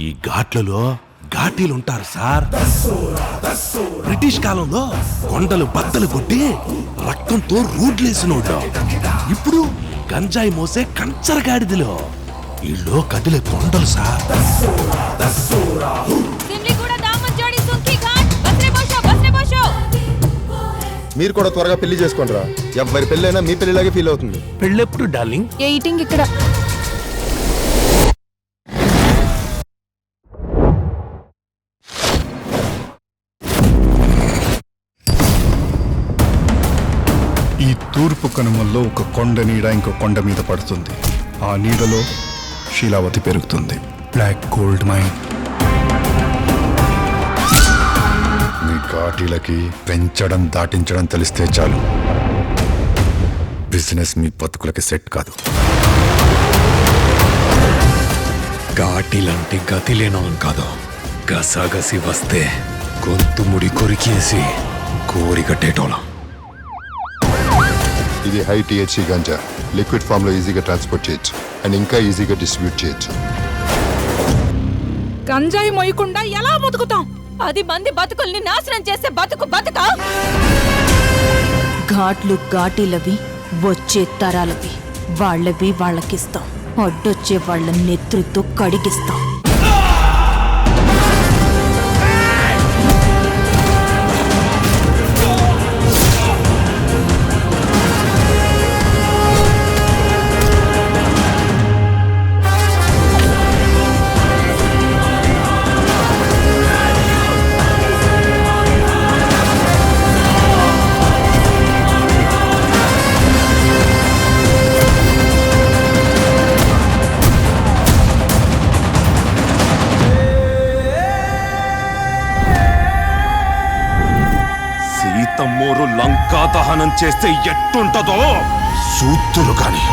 ఈ ఘాట్లలో ఘాటీలుంటారు sir. British కాలంలో కొండలు బద్దలు కొట్టి రక్తంతో రోడ్లేసినోడు ఇప్పుడు గంజాయి మోసే కంచరగాడిదిలో ఇళ్ళు కదిలే కొండలు సార్. మీరు కూడా త్వరగా పెళ్లి చేసుకోండిరా. ఎవరి పెళ్ళైనా మీ పెళ్లిలాగే ఫీల్ అవుతుంది. పెళ్ళెప్పుడు డార్లింగ్? ఎయిటింగ్ ఇక్కడ. ఈ తూర్పు కనుమల్లో ఒక కొండ నీడ ఇంకో కొండ మీద పడుతుంది. ఆ నీడలో శీలావతి పెరుగుతుంది. Black gold mine. మీ ఘాటీలకి పెంచడం దాటించడం తెలిస్తే చాలు. బిజినెస్ మీ బతుకులకి సెట్ కాదు. ఘాటీలంటే గతి లేనోళ్ళం కాదు. గసాగసి వస్తే గొంతు ముడి కొరికేసి కోరి కట్టేటోళ్ళం. ఇది హై టీహెచ్సీ గంజా. లిక్విడ్ ఫామ్ లో ఈజీగా ట్రాన్స్పోర్ట్ చేయొచ్చు అండ్ ఇంకా ఈజీగా డిస్ట్రిబ్యూట్ చేయొచ్చు. గంజాయి మొయ్యకుండా ఎలా బతుకుతాం? 10 మంది బతుకుల్ని నాశనం చేసే బతుకా? ఘాట్లు ఘాటీలవి, వచ్చే తరాలవి. వాళ్ళవి వాళ్ళకిస్తాం. అడ్డొచ్చే వాళ్ళ నెత్తుతో కడిగిస్తాం. సీతమ్మోరు లంకా దహనం చేస్తే ఎట్టుంటదో చూతురు కాని